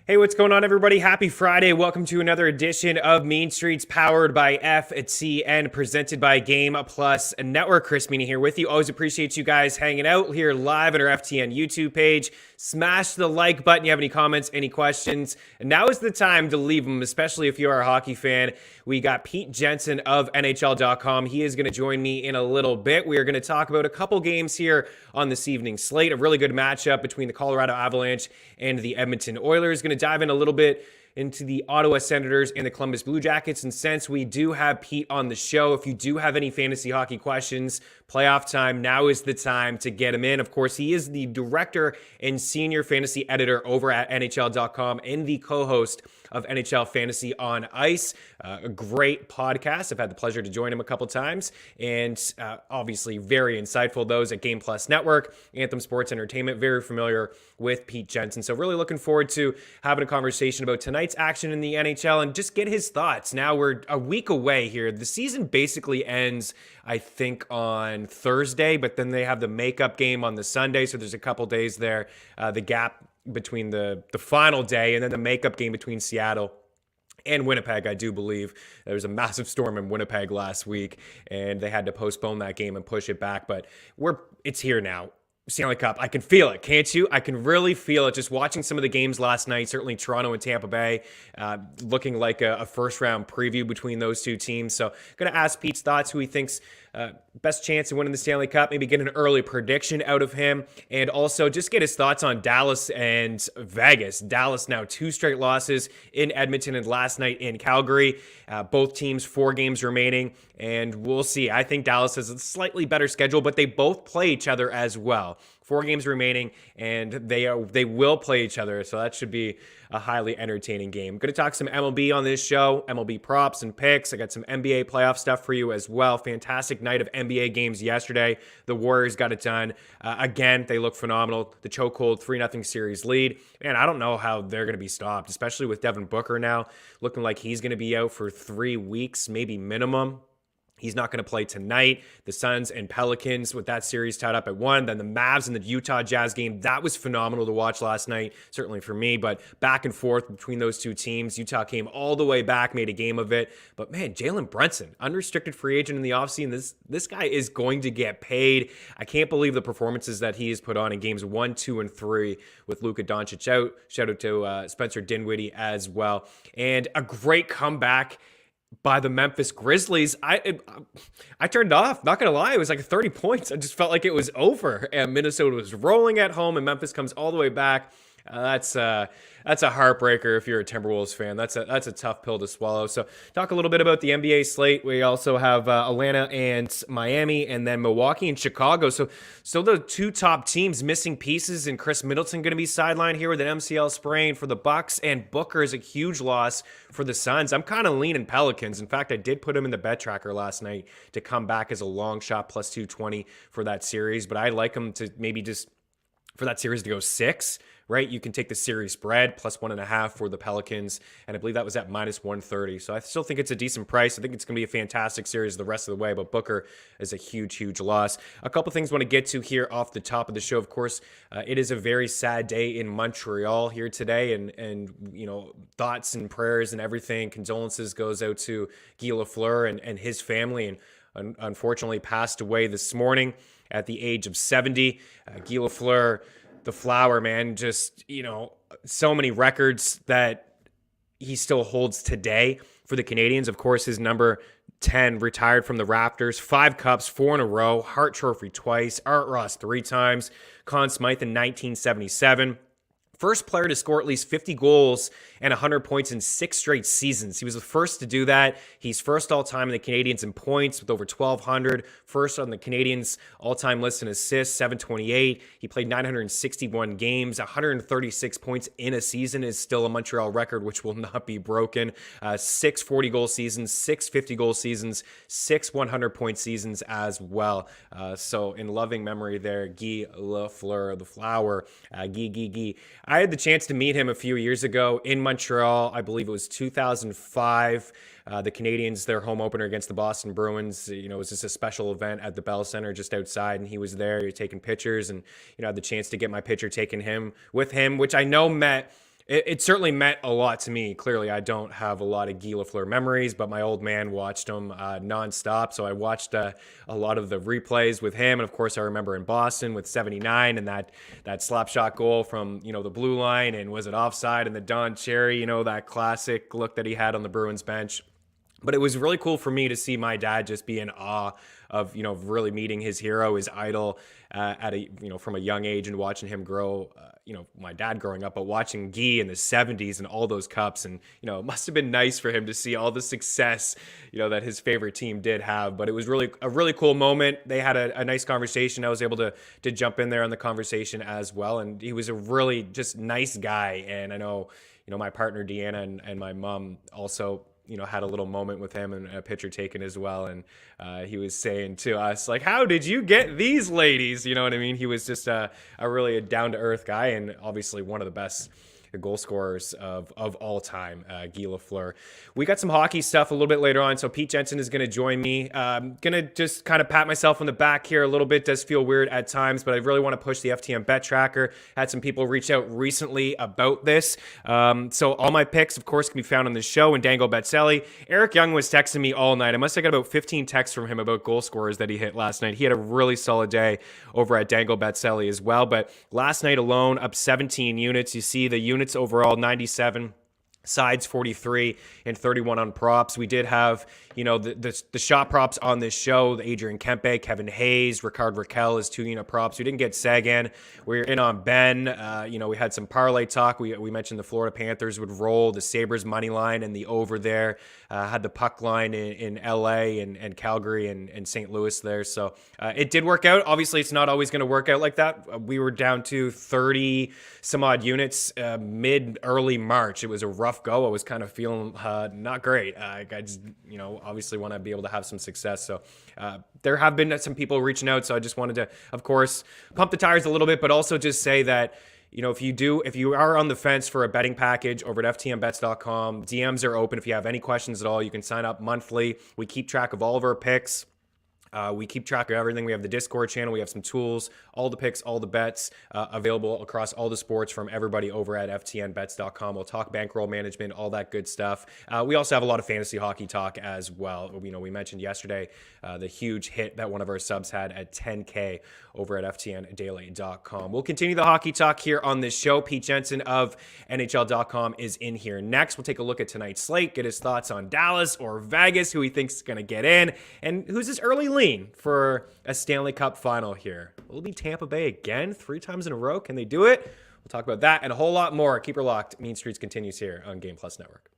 Hey, what's going on, everybody? Happy Friday. Welcome to another edition of Mean Streets, powered by FTN, presented by Game Plus Network. Chris Meaney here with you. Always appreciate you guys hanging out here live on our FTN YouTube page. Smash the like button. You have any comments, any questions? And now is the time to leave them, especially if you are a hockey fan. We got Pete Jensen of NHL.com. He is going to join me in a little bit. We are going to talk about a couple games here on this evening's slate. A really good matchup between the Colorado Avalanche and the Edmonton Oilers. Going to dive in a little bit into the Ottawa Senators and the Columbus Blue Jackets. And since we do have Pete on the show, if you do have any fantasy hockey questions, playoff time, now is the time to get him in. Of course, he is the director and senior fantasy editor over at NHL.com and the co-host of NHL Fantasy on Ice, a great podcast. I've had the pleasure to join him a couple times, and obviously very insightful. Those at Game Plus Network, Anthem Sports Entertainment, very familiar with Pete Jensen. So really looking forward to having a conversation about tonight's action in the NHL and just get his thoughts. Now we're a week away here. The season basically ends, I think, on Thursday, but then they have the makeup game on the Sunday, so there's a couple days there, the gap between the final day and then the makeup game between Seattle and Winnipeg. I do believe there was a massive storm in Winnipeg last week and they had to postpone that game and push it back, but it's here now. Stanley Cup, I can feel it, can't you? I can really feel it just watching some of the games last night, certainly Toronto and Tampa Bay, looking like a first round preview between those two teams. So going to ask Pete's thoughts, who he thinks best chance of winning the Stanley Cup, maybe get an early prediction out of him, and also just get his thoughts on Dallas and Vegas. Dallas now 2 straight losses in Edmonton and last night in Calgary. Both teams 4 games remaining, and we'll see. I think Dallas has a slightly better schedule, but they both play each other as well. 4 games remaining, and they will play each other, so that should be a highly entertaining game. I'm going to talk some MLB on this show, MLB props and picks. I got some NBA playoff stuff for you as well. Fantastic night of NBA games yesterday. The Warriors got it done. Again, they look phenomenal. The chokehold 3-0 series lead. Man, I don't know how they're going to be stopped, especially with Devin Booker now looking like he's going to be out for 3 weeks, maybe minimum. He's not going to play tonight. The Suns and Pelicans with that series tied up at 1. Then the Mavs and the Utah Jazz game. That was phenomenal to watch last night, certainly for me. But back and forth between those two teams. Utah came all the way back, made a game of it. But man, Jalen Brunson, unrestricted free agent in the offseason. This guy is going to get paid. I can't believe the performances that he has put on in games 1, 2, and 3 with Luka Doncic out. Shout out to Spencer Dinwiddie as well. And a great comeback by the Memphis Grizzlies. I turned off, not gonna lie. It was like 30 points. I just felt like it was over, and Minnesota was rolling at home, and Memphis comes all the way back. That's a heartbreaker if you're a Timberwolves fan. That's a tough pill to swallow. So talk a little bit about the NBA slate. We also have Atlanta and Miami, and then Milwaukee and Chicago. So the 2 top teams missing pieces, and Chris Middleton going to be sidelined here with an MCL sprain for the Bucks, and Booker is a huge loss for the Suns. I'm kind of leaning Pelicans. In fact, I did put him in the bet tracker last night to come back as a long shot plus 220 for that series, but I like him to maybe just for that series to go 6. Right, you can take the series spread plus 1.5 for the Pelicans, and I believe that was at minus 130. So I still think it's a decent price. I think it's going to be a fantastic series the rest of the way, but Booker is a huge loss. A couple things I want to get to here off the top of the show. Of course, it is a very sad day in Montreal here today, and you know, thoughts and prayers and everything. Condolences goes out to Guy Lafleur and his family, and unfortunately passed away this morning at the age of 70. Guy Lafleur, the Flower, man, just, you know, so many records that he still holds today for the Canadians. Of course, his number 10 retired from the Raptors, 5 cups, 4 in a row, Hart Trophy twice, Art Ross 3 times, Conn Smythe in 1977. First player to score at least 50 goals and 100 points in 6 straight seasons. He was the first to do that. He's first all-time in the Canadians in points with over 1,200. First on the Canadians all-time list in assists, 728. He played 961 games. 136 points in a season is still a Montreal record, which will not be broken. 6 40-goal seasons, 6 50-goal seasons, 6 100-point seasons as well. So in loving memory there, Guy Lafleur, the Flower, Guy. I had the chance to meet him a few years ago in Montreal. I believe it was 2005. The Canadians, their home opener against the Boston Bruins, you know, it was just a special event at the Bell Center just outside, and he was there. He was taking pictures, and, you know, I had the chance to get my picture taken with him, which I know met it certainly meant a lot to me. Clearly, I don't have a lot of Guy Lafleur memories, but my old man watched him nonstop. So I watched a lot of the replays with him. And of course, I remember in Boston with 79 and that slap shot goal from, the blue line. And was it offside? And the Don Cherry, that classic look that he had on the Bruins bench. But it was really cool for me to see my dad just be in awe of, really meeting his hero, his idol from a young age and watching him grow, my dad growing up, but watching Guy in the 70s and all those cups. And, it must have been nice for him to see all the success, that his favorite team did have. But it was really a really cool moment. They had a nice conversation. I was able to jump in there on the conversation as well. And he was a really just nice guy. And I know, my partner Deanna and my mom also had a little moment with him and a picture taken as well. And he was saying to us, like, how did you get these ladies? You know what I mean? He was just a really down-to-earth guy and obviously one of the best goal scorers of all time, Guy Lafleur. We got some hockey stuff a little bit later on, so Pete Jensen is going to join me. Going to just kind of pat myself on the back here a little bit. Does feel weird at times, but I really want to push the FTN Bet Tracker. Had some people reach out recently about this. So all my picks, of course, can be found on the show and Dangle Betselli. Eric Young was texting me all night. I must have got about 15 texts from him about goal scorers that he hit last night. He had a really solid day over at Dangle Betselli as well, but last night alone, up 17 units. You see the units overall 97, sides 43, and 31 on props. We did have, the shot props on this show, the Adrian Kempe, Kevin Hayes, Ricard Raquel as 2-unit props. We didn't get Sagan. We were in on Ben. We had some parlay talk. We mentioned the Florida Panthers would roll, the Sabres money line and the over there. Had the puck line in LA and Calgary and St. Louis there. So it did work out. Obviously, it's not always going to work out like that. We were down to 30 some odd units early March. It was a rough go. I was kind of feeling not great. I just, obviously want to be able to have some success. So there have been some people reaching out. So I just wanted to, of course, pump the tires a little bit, but also just say that, if you are on the fence for a betting package over at ftnbets.com, DMs are open. If you have any questions at all, you can sign up monthly. We keep track of all of our picks. We keep track of everything. We have the Discord channel. We have some tools, all the picks, all the bets available across all the sports from everybody over at ftnbets.com. We'll talk bankroll management, all that good stuff. We also have a lot of fantasy hockey talk as well. We mentioned yesterday the huge hit that one of our subs had at 10K over at ftndaily.com. We'll continue the hockey talk here on this show. Pete Jensen of NHL.com is in here next. We'll take a look at tonight's slate, get his thoughts on Dallas or Vegas, who he thinks is going to get in, and who's his early lean for a Stanley Cup final here. Will it be Tampa Bay again 3 times in a row? Can they do it? We'll talk about that and a whole lot more. Keep her locked. Mean Streets continues here on Game Plus Network.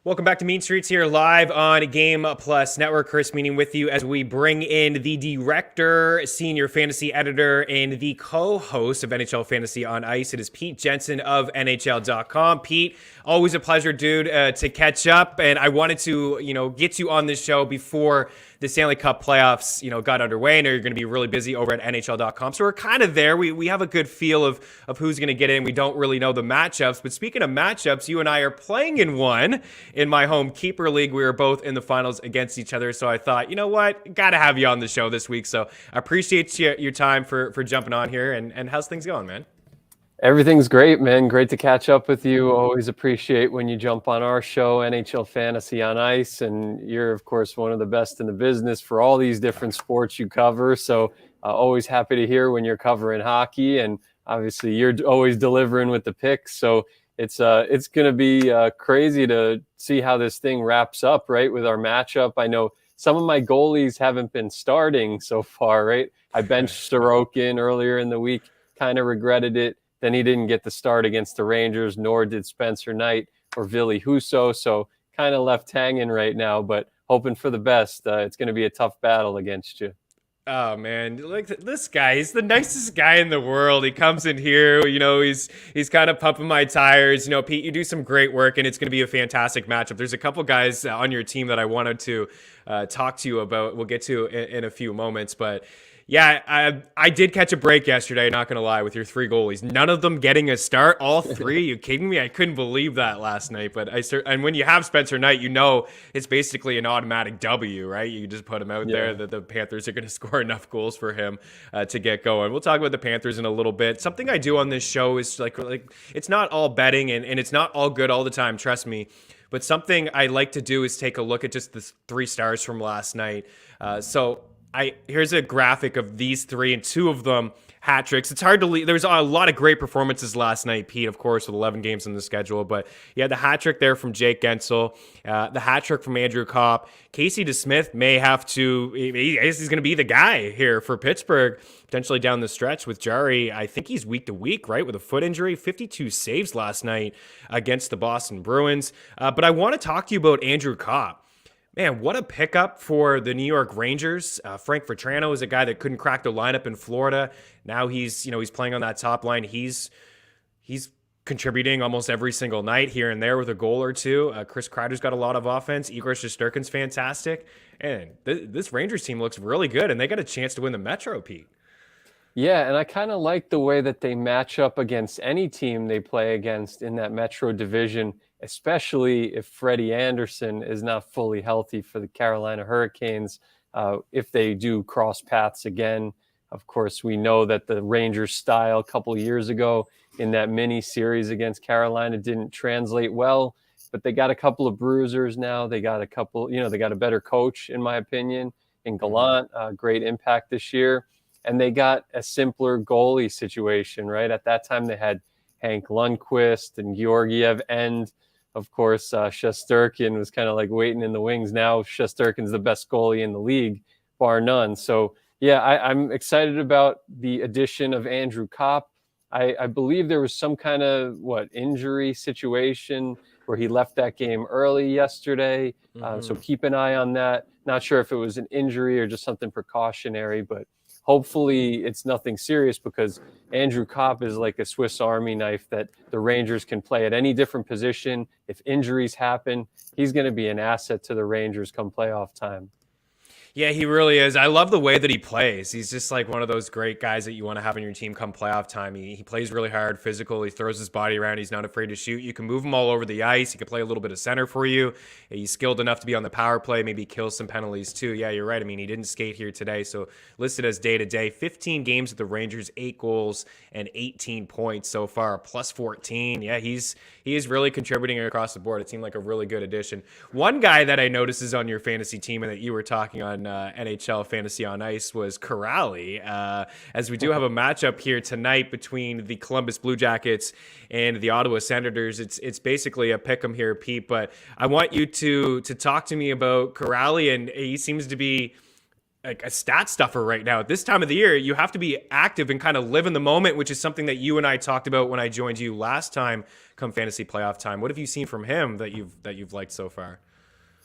Welcome back to Mean Streets here live on Game Plus Network. Chris Meaney with you as we bring in the director, senior fantasy editor, and the co-host of NHL Fantasy on Ice. It is Pete Jensen of NHL.com. Pete, always a pleasure, dude, to catch up. And I wanted to, get you on this show before the Stanley Cup playoffs, got underway. I know you're going to be really busy over at NHL.com. So we're kind of there. We have a good feel of who's going to get in. We don't really know the matchups. But speaking of matchups, you and I are playing in one in my home keeper league. We were both in the finals against each other. So I thought, you know what? Got to have you on the show this week. So I appreciate your time for jumping on here. And how's things going, man? Everything's great, man. Great to catch up with you. Always appreciate when you jump on our show, NHL Fantasy on Ice. And you're, of course, one of the best in the business for all these different sports you cover. So always happy to hear when you're covering hockey. And obviously, you're always delivering with the picks. So it's going to be crazy to see how this thing wraps up, right, with our matchup. I know some of my goalies haven't been starting so far, right? I benched Sorokin earlier in the week, kind of regretted it. Then he didn't get the start against the Rangers, nor did Spencer Knight or Ville Husso. So kind of left hanging right now, but hoping for the best. It's going to be a tough battle against you. Oh, man, look, this guy, he's the nicest guy in the world. He comes in here, he's kind of pumping my tires. Pete, you do some great work, and it's going to be a fantastic matchup. There's a couple guys on your team that I wanted to talk to you about. We'll get to in a few moments, but yeah, I did catch a break yesterday, not going to lie, with your three goalies. None of them getting a start, all three. Are you kidding me? I couldn't believe that last night. But and when you have Spencer Knight, it's basically an automatic W, right? You just put him out there. The Panthers are going to score enough goals for him to get going. We'll talk about the Panthers in a little bit. Something I do on this show is like it's not all betting and it's not all good all the time, trust me. But something I like to do is take a look at just the 3 stars from last night. Here's a graphic of these 3, and 2 of them hat tricks. It's hard to leave. There's a lot of great performances last night, Pete, of course, with 11 games on the schedule. But yeah, the hat trick there from Jake Gensel, the hat trick from Andrew Kopp. Casey DeSmith may have to, he's going to be the guy here for Pittsburgh, potentially down the stretch with Jari. I think he's week to week, right, with a foot injury. 52 saves last night against the Boston Bruins. But I want to talk to you about Andrew Kopp. Man, what a pickup for the New York Rangers. Frank Vetrano is a guy that couldn't crack the lineup in Florida. Now he's playing on that top line. He's contributing almost every single night here and there with a goal or two. Chris Kreider's got a lot of offense. Igor Shesterkin's fantastic. And this Rangers team looks really good, and they got a chance to win the Metro, Pete. Yeah, and I kind of like the way that they match up against any team they play against in that Metro division, especially if Freddie Anderson is not fully healthy for the Carolina Hurricanes. If they do cross paths again, of course, we know that the Rangers style a couple of years ago in that mini series against Carolina didn't translate well, but they got a couple of bruisers now. They got they got a better coach, in my opinion, in Gallant, great impact this year. And they got a simpler goalie situation, right? At that time, they had Hank Lundqvist and Georgiev, and of course, Shesterkin was kind of like waiting in the wings. Now Shesterkin's the best goalie in the league, bar none. So, yeah, I'm excited about the addition of Andrew Kopp. I believe there was some kind of, injury situation where he left that game early yesterday. So keep an eye on that. Not sure if it was an injury or just something precautionary, but hopefully it's nothing serious, because Andrew Kopp is like a Swiss Army knife that the Rangers can play at any different position. If injuries happen, he's going to be an asset to the Rangers come playoff time. Yeah, he really is. I love the way that he plays. He's just like one of those great guys that you want to have on your team come playoff time. He plays really hard, physical. He throws his body around. He's not afraid to shoot. You can move him all over the ice. He can play a little bit of center for you. He's skilled enough to be on the power play, maybe kill some penalties too. Yeah, you're right. I mean, he didn't skate here today, so listed as day-to-day. 15 games with the Rangers, 8 goals and 18 points so far, plus 14. Yeah, he is really contributing across the board. It seemed like a really good addition. One guy that I noticed is on your fantasy team and that you were talking on NHL Fantasy on Ice was Corrali, as we do have a matchup here tonight between the Columbus Blue Jackets and the Ottawa Senators. It's basically a pick 'em here, Pete, but I want you to talk to me about Corrali, and he seems to be like a stat stuffer right now. At this time of the year, you have to be active and kind of live in the moment, which is something that you and I talked about when I joined you last time come fantasy playoff time. What have you seen from him that you've liked so far?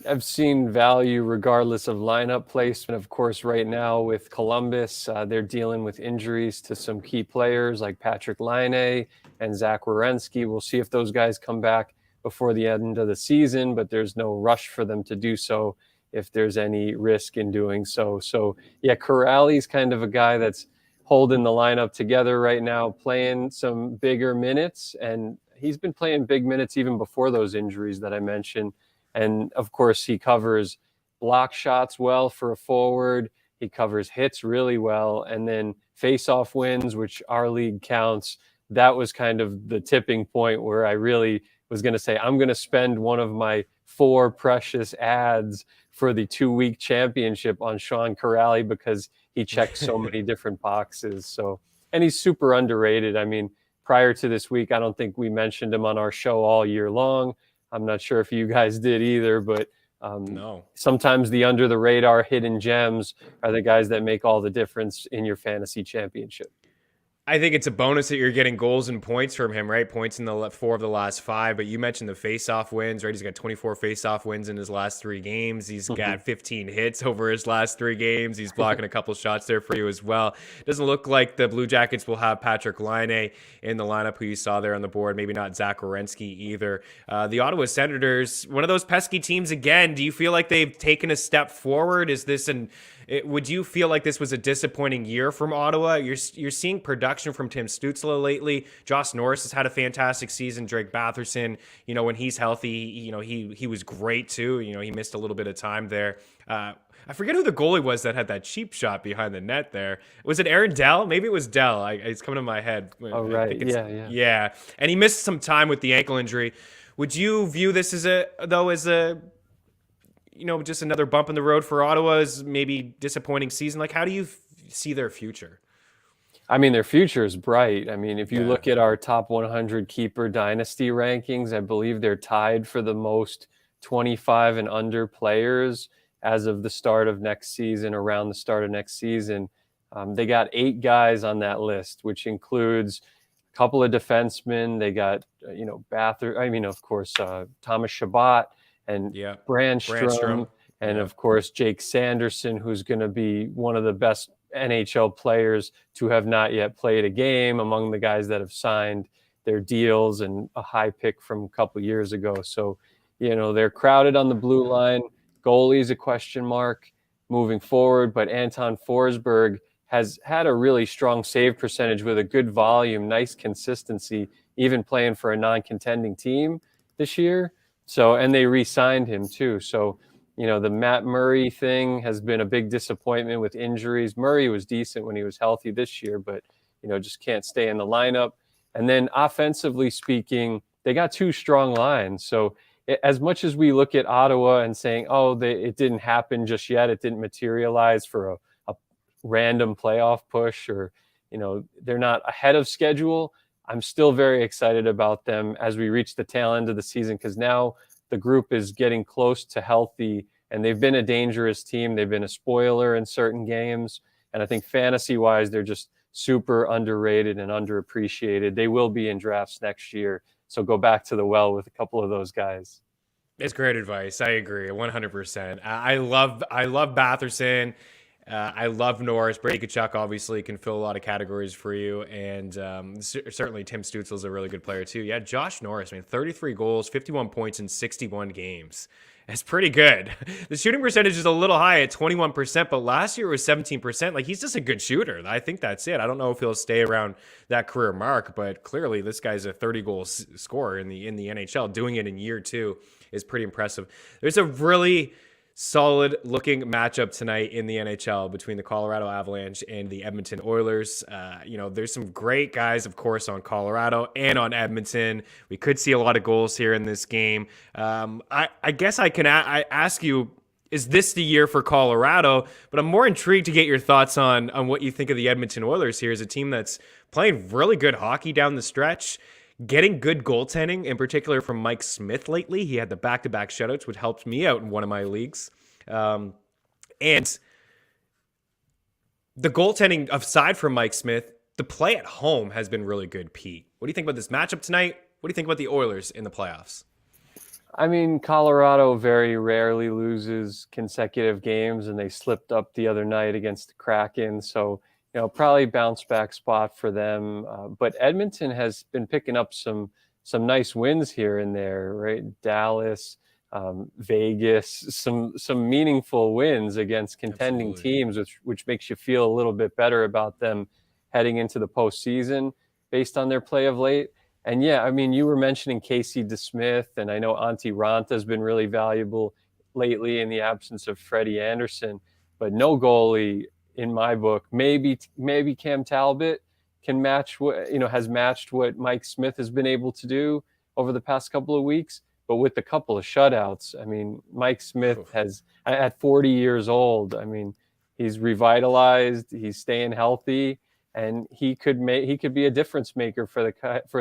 I've seen value regardless of lineup placement. Of course, right now with Columbus, they're dealing with injuries to some key players like Patrick Laine and Zach Werenski. We'll see if those guys come back before the end of the season, but there's no rush for them to do so if there's any risk in doing so. So, yeah, Corrali's kind of a guy that's holding the lineup together right now, playing some bigger minutes, and he's been playing big minutes even before those injuries that I mentioned. And of course, he covers block shots well for a forward. He covers hits really well. And then face-off wins, which our league counts. That was kind of the tipping point where I really was going to say, I'm going to spend one of my 4 precious ads for the 2-week championship on Sean Corrali because he checks so many different boxes. So, and he's super underrated. I mean, prior to this week, I don't think we mentioned him on our show all year long. I'm not sure if you guys did either, but No. Sometimes the under the radar hidden gems are the guys that make all the difference in your fantasy championship. I think it's a bonus that you're getting goals and points from him, right? Points in the 4 of the last 5, but you mentioned the face-off wins, right? He's got 24 face-off wins in his last 3 games. He's got 15 hits over his last 3 games. He's blocking a couple shots there for you as well. Doesn't look like the Blue Jackets will have Patrick Laine in the lineup, who you saw there on the board. Maybe not Zach Werenski either. The Ottawa Senators, one of those pesky teams again. Do you feel like they've taken a step forward? Would you feel like this was a disappointing year from Ottawa? You're seeing production from Tim Stützle lately. Josh Norris has had a fantastic season. Drake Batherson, when he's healthy, he was great too. He missed a little bit of time there. I forget who the goalie was that had that cheap shot behind the net there. Was it Aaron Dell? Maybe it was Dell. It's coming to my head. Oh, right. Yeah. And he missed some time with the ankle injury. Would you view this as just another bump in the road for Ottawa's maybe disappointing season? Like, how do you see their future? I mean, their future is bright. I mean, if you look at our top 100 keeper dynasty rankings, I believe they're tied for the most 25 and under players as of the start of next season, around the start of next season. They got 8 guys on that list, which includes a couple of defensemen. They got, of course, Thomas Chabot, and Brandstrom, and of course Jake Sanderson, who's going to be one of the best NHL players to have not yet played a game among the guys that have signed their deals, and a high pick from a couple years ago. So, they're crowded on the blue line. Goalie's a question mark moving forward, but Anton Forsberg has had a really strong save percentage with a good volume, nice consistency, even playing for a non-contending team this year. So, and they re-signed him too. So, the Matt Murray thing has been a big disappointment with injuries. Murray was decent when he was healthy this year, but, just can't stay in the lineup. And then offensively speaking, they got 2 strong lines. So as much as we look at Ottawa and saying, it didn't happen just yet, it didn't materialize for a random playoff push, or, they're not ahead of schedule, I'm still very excited about them as we reach the tail end of the season, because now the group is getting close to healthy, and they've been a dangerous team. They've been a spoiler in certain games. And I think fantasy-wise, they're just super underrated and underappreciated. They will be in drafts next year. So go back to the well with a couple of those guys. It's great advice. I agree 100%. I love Batherson. I love Norris. Brady Tkachuk obviously can fill a lot of categories for you, and certainly Tim Stützle is a really good player too. Yeah, Josh Norris, 33 goals, 51 points in 61 games. That's pretty good. The shooting percentage is a little high at 21%, but last year it was 17%. Like, he's just a good shooter. I think that's it. I don't know if he'll stay around that career mark, but clearly this guy's a 30-goal scorer in the NHL. Doing it in year 2 is pretty impressive. There's a really solid looking matchup tonight in the NHL between the Colorado Avalanche and the Edmonton Oilers. There's some great guys, of course, on Colorado and on Edmonton. We could see a lot of goals here in this game. I guess I ask you, is this the year for Colorado? But I'm more intrigued to get your thoughts on what you think of the Edmonton Oilers here as a team that's playing really good hockey down the stretch, getting good goaltending, in particular from Mike Smith lately. He had the back-to-back shutouts, which helped me out in one of my leagues. And The goaltending, aside from Mike Smith, the play at home has been really good, Pete. What do you think about this matchup tonight? What do you think about the Oilers in the playoffs? I mean, Colorado very rarely loses consecutive games, and they slipped up the other night against the Kraken. So, probably bounce back spot for them. But Edmonton has been picking up some nice wins here and there, right? Dallas, Vegas, some meaningful wins against contending Absolutely. teams, which makes you feel a little bit better about them heading into the postseason based on their play of late. And yeah, I mean, you were mentioning Casey DeSmith, and I know Antti Ranta has been really valuable lately in the absence of Freddie Anderson, but no goalie in my book. Maybe Cam Talbot can match has matched what Mike Smith has been able to do over the past couple of weeks. But with a couple of shutouts, I mean, Mike Smith has, at 40 years old, I mean, he's revitalized, he's staying healthy, and he could be a difference maker for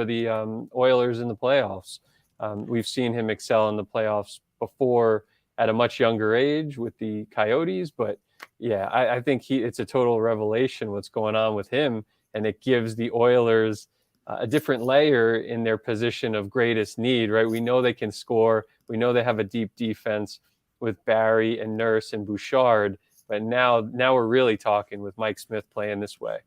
the Oilers in the playoffs. We've seen him excel in the playoffs before at a much younger age with the Coyotes, but yeah, I think it's a total revelation what's going on with him, and it gives the Oilers a different layer in their position of greatest need, right? We know they can score. We know they have a deep defense with Barry and Nurse and Bouchard, but now we're really talking with Mike Smith playing this way.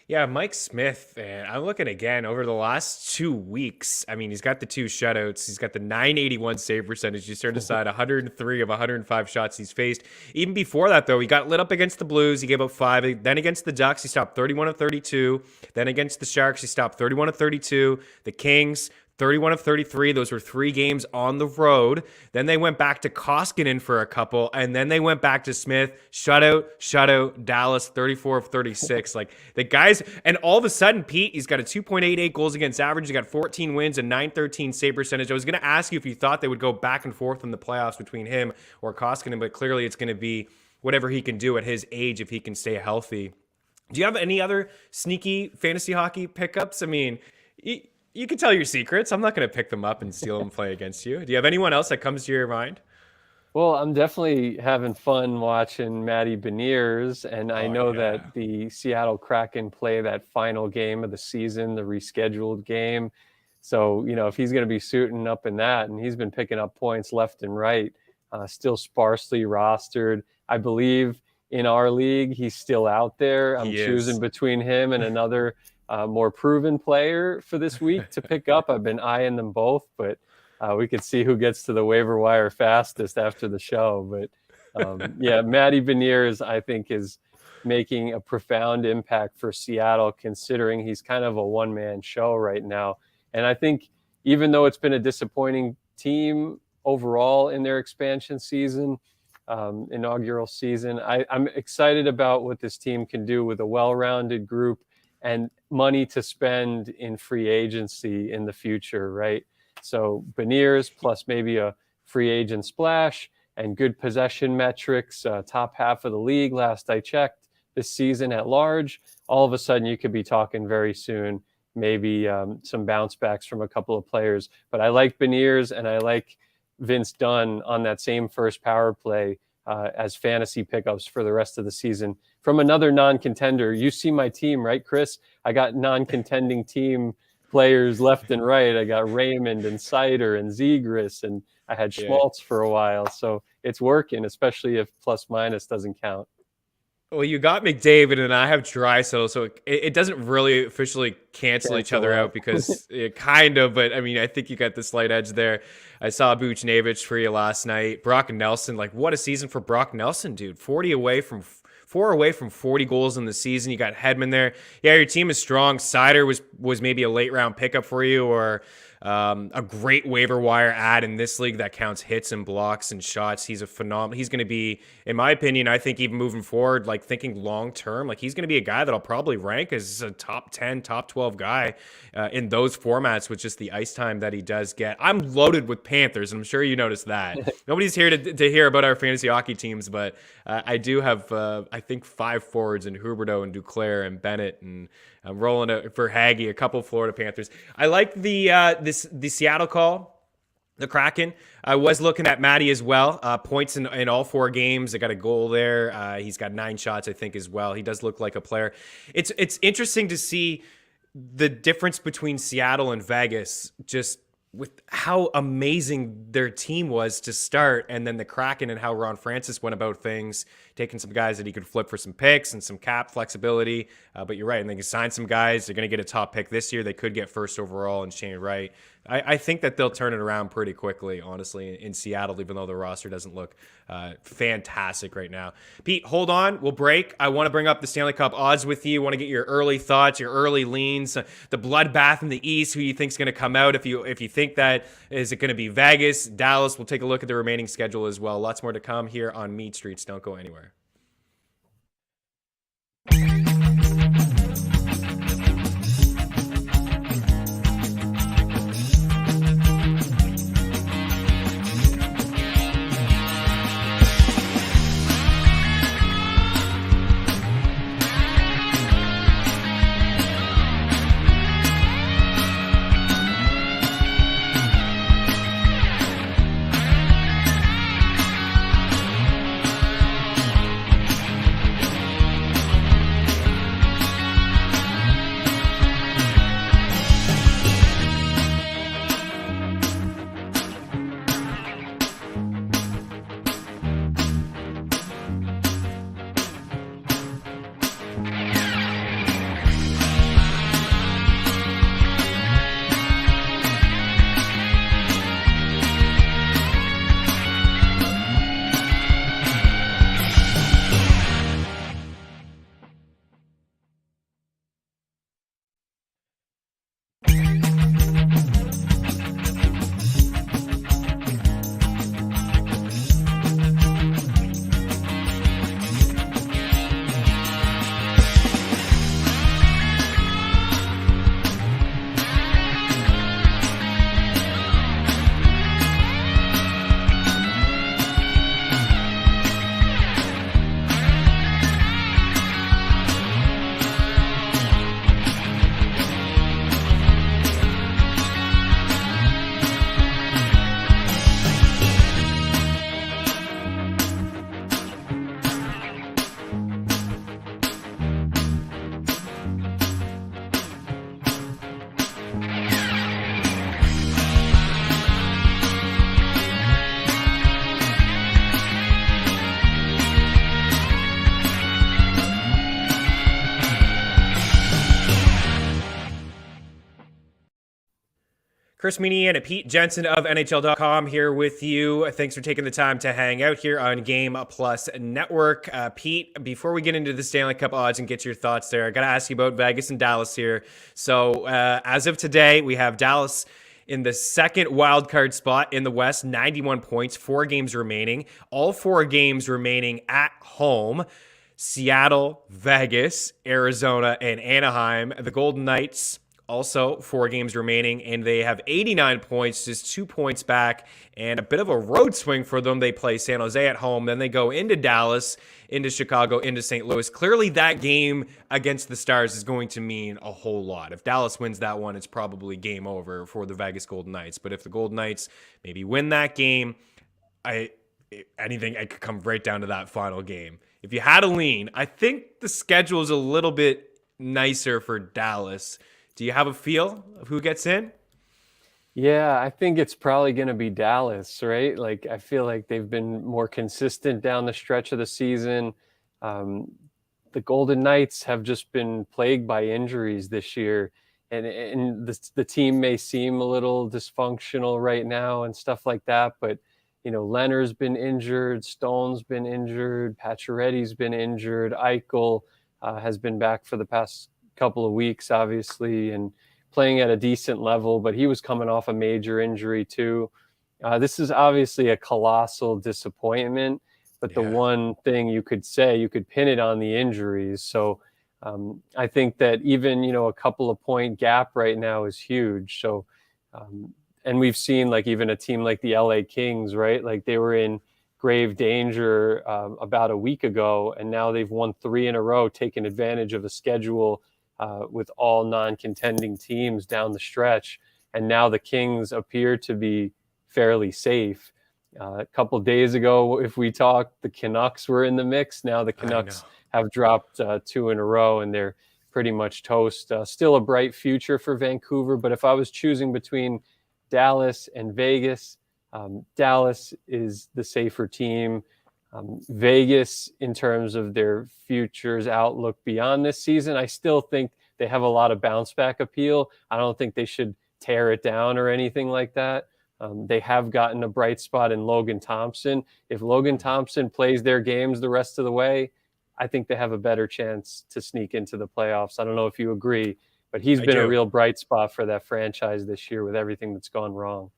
Yeah, Mike Smith, man, I'm looking again over the last 2 weeks. I mean, he's got the 2 shutouts. He's got the 981 save percentage. He's turned aside 103 of 105 shots he's faced. Even before that, though, he got lit up against the Blues. He gave up 5. Then against the Ducks, he stopped 31 of 32. Then against the Sharks, he stopped 31 of 32. The Kings, 31 of 33. Those were 3 games on the road. Then they went back to Koskinen for a couple, and then they went back to Smith. Shutout, Dallas, 34 of 36. Like, the guys, and all of a sudden, Pete, he's got a 2.88 goals against average. He got 14 wins and 913 save percentage. I was going to ask you if you thought they would go back and forth in the playoffs between him or Koskinen, but clearly it's going to be whatever he can do at his age if he can stay healthy. Do you have any other sneaky fantasy hockey pickups? I mean, you can tell your secrets. I'm not going to pick them up and steal them and play against you. Do you have anyone else that comes to your mind? Well, I'm definitely having fun watching Matty Beniers, and I know that the Seattle Kraken play that final game of the season, the rescheduled game. So, if he's going to be suiting up in that, and he's been picking up points left and right, still sparsely rostered. I believe in our league, he's still out there. I'm choosing between him and another more proven player for this week to pick up. I've been eyeing them both, but we could see who gets to the waiver wire fastest after the show. But yeah, Matty Beniers, I think, is making a profound impact for Seattle, considering he's kind of a one-man show right now. And I think even though it's been a disappointing team overall in their expansion season, inaugural season, I'm excited about what this team can do with a well-rounded group and money to spend in free agency in the future, right? So Beniers plus maybe a free agent splash and good possession metrics, top half of the league last I checked this season at large. All of a sudden you could be talking very soon, maybe some bounce backs from a couple of players. But I like Beniers and I like Vince Dunn on that same first power play as fantasy pickups for the rest of the season. From another non-contender, you see my team, right, Chris? I got non-contending team players left and right. I got Raymond and Sider and Zegras, and I had Schmaltz for a while. So it's working, especially if plus minus doesn't count. Well, you got McDavid and I have Draisaitl, so it doesn't really officially cancel each other out because it kind of, but I mean, I think you got the slight edge there. I saw Buchnevich for you last night. Brock Nelson, like what a season for Brock Nelson, dude. 4 away from 40 goals in the season. You got Hedman there. Yeah, your team is strong. Sider was maybe a late round pickup for you, or a great waiver wire ad in this league that counts hits and blocks and shots. He's a phenomenal. He's going to be, in my opinion, I think even moving forward, like thinking long term, like he's going to be a guy that I'll probably rank as a top 10, top 12 guy in those formats with just the ice time that he does get. I'm loaded with Panthers, and I'm sure you noticed that. Nobody's here to hear about our fantasy hockey teams, but I do have, I think, 5 forwards in Huberdeau and Duclair and Bennett, and I'm rolling for Haggy, a couple Florida Panthers. I like the Seattle call. the Kraken. I was looking at Matty as well. Points in all 4 games. They got a goal there. He's got 9 shots, I think, as well. He does look like a player. It's interesting to see the difference between Seattle and Vegas, just with how amazing their team was to start, and then the Kraken and how Ron Francis went about things, taking some guys that he could flip for some picks and some cap flexibility. But you're right, and they can sign some guys. They're going to get a top pick this year. They could get first overall in Shane Wright. I think that they'll turn it around pretty quickly, honestly, in Seattle, even though the roster doesn't look fantastic right now. Pete, hold on. We'll break. I want to bring up the Stanley Cup odds with you. I want to get your early thoughts, your early leans, the bloodbath in the East, who you think is going to come out. If you think that, is it going to be Vegas, Dallas? We'll take a look at the remaining schedule as well. Lots more to come here on Meat Streets. Don't go anywhere. Chris Meaney and Pete Jensen of NHL.com here with you. Thanks for taking the time to hang out here on Game Plus Network. Pete, before we get into the Stanley Cup odds and get your thoughts there, I got to ask you about Vegas and Dallas here. So as of today, we have Dallas in the second wildcard spot in the West, 91 points, 4 games remaining. All 4 games remaining at home. Seattle, Vegas, Arizona, and Anaheim. The Golden Knights, also 4 games remaining, and they have 89 points, just 2 points back, and a bit of a road swing for them. They play San Jose at home, then they go into Dallas, into Chicago, into St. Louis. Clearly, that game against the Stars is going to mean a whole lot. If Dallas wins that one, it's probably game over for the Vegas Golden Knights. But if the Golden Knights maybe win that game, anything could come right down to that final game. If you had a lean, I think the schedule is a little bit nicer for Dallas. Do you have a feel of who gets in? Yeah, I think it's probably going to be Dallas, right? Like, I feel like they've been more consistent down the stretch of the season. The Golden Knights have just been plagued by injuries this year, and the team may seem a little dysfunctional right now and stuff like that, but you know, Leonard's been injured, Stone's been injured, Pacioretty's been injured, Eichel has been back for the past couple of weeks, obviously, and playing at a decent level, but he was coming off a major injury too. This is obviously a colossal disappointment, but the one thing you could say, you could pin it on the injuries. So I think that even, you know, a couple of point gap right now is huge. So, and we've seen like even a team like the LA Kings, right? Like they were in grave danger about a week ago, and now they've won 3 in a row, taking advantage of a schedule with all non-contending teams down the stretch. And now the Kings appear to be fairly safe. A couple days ago, if we talked, the Canucks were in the mix. Now the Canucks have dropped 2 in a row, and they're pretty much toast. Still a bright future for Vancouver, but if I was choosing between Dallas and Vegas, Dallas is the safer team. Vegas, in terms of their futures outlook beyond this season, I still think they have a lot of bounce back appeal. I don't think they should tear it down or anything like that. They have gotten a bright spot in Logan Thompson. If Logan Thompson plays their games the rest of the way, I think they have a better chance to sneak into the playoffs. I don't know if you agree, but he's been a real bright spot for that franchise this year with everything that's gone wrong.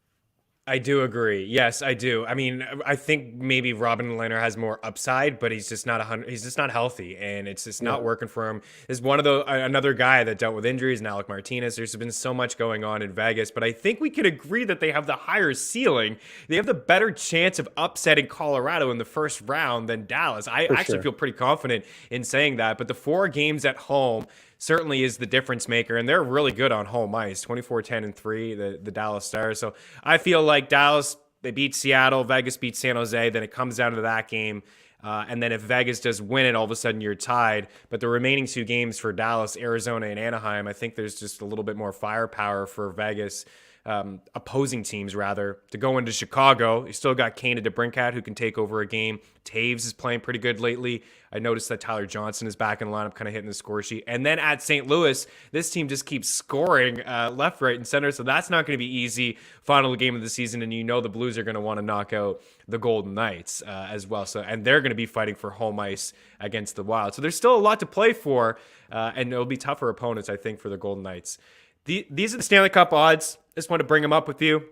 I do agree. Yes, I do. I mean, I think maybe Robin Lehner has more upside, but he's just not 100. He's just not healthy, and it's just not working for him. Is one of the another guy that dealt with injuries, and Alec Martinez. There's been so much going on in Vegas, but I think we could agree that they have the higher ceiling. They have the better chance of upsetting Colorado in the first round than Dallas. I actually feel pretty confident in saying that. But the 4 games at home certainly is the difference maker, and they're really good on home ice, 24-10-3, the Dallas Stars. So I feel like Dallas, they beat Seattle, Vegas beat San Jose, then it comes down to that game. And then if Vegas does win it, all of a sudden you're tied. But the remaining 2 games for Dallas, Arizona, and Anaheim, I think there's just a little bit more firepower for Vegas, opposing teams rather, to go into Chicago. You still got Kane and DeBrincat who can take over a game. Taves is playing pretty good lately. I noticed that Tyler Johnson is back in the lineup, kind of hitting the score sheet. And then at St. Louis, this team just keeps scoring left, right, and center. So that's not going to be easy. Final game of the season, and the Blues are going to want to knock out the Golden Knights as well. So, and they're going to be fighting for home ice against the Wild. So there's still a lot to play for, and it'll be tougher opponents, I think, for the Golden Knights. These are the Stanley Cup odds. Just want to bring them up with you.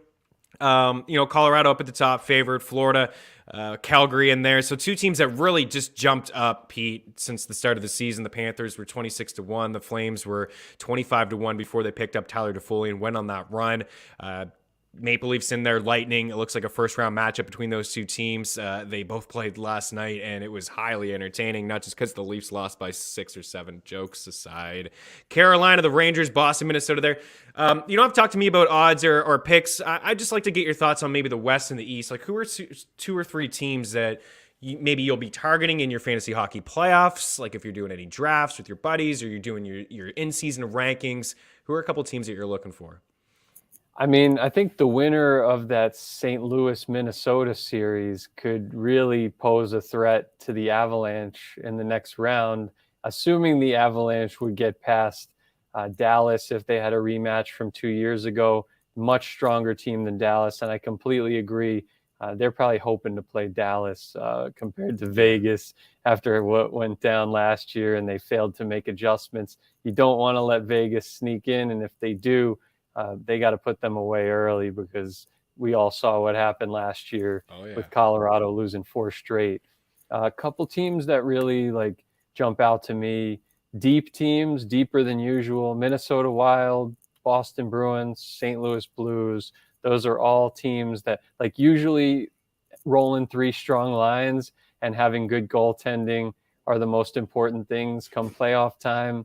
Colorado up at the top, favored. Florida, Calgary in there. So 2 teams that really just jumped up, Pete, since the start of the season. The Panthers were 26-1. The Flames were 25-1 before they picked up Tyler Toffoli and went on that run. Maple Leafs in there, Lightning. It looks like a first-round matchup between those 2 teams. They both played last night, and it was highly entertaining, not just because the Leafs lost by 6 or 7, jokes aside. Carolina, the Rangers, Boston, Minnesota there. You don't have to talk to me about odds or picks. I'd just like to get your thoughts on maybe the West and the East. Like, who are 2 or 3 teams that maybe you'll be targeting in your fantasy hockey playoffs? Like if you're doing any drafts with your buddies or you're doing your in-season rankings, who are a couple teams that you're looking for? I mean, I think the winner of that St. Louis, Minnesota series could really pose a threat to the Avalanche in the next round, assuming the Avalanche would get past Dallas if they had a rematch from 2 years ago. Much stronger team than Dallas, and I completely agree. They're probably hoping to play Dallas compared to Vegas after what went down last year, and they failed to make adjustments. You don't want to let Vegas sneak in, and if they do, they got to put them away early because we all saw what happened last year with Colorado losing 4 straight. A couple teams that really jump out to me, deep teams, deeper than usual: Minnesota Wild, Boston Bruins, St. Louis Blues. Those are all teams that usually rolling 3 strong lines and having good goaltending are the most important things come playoff time.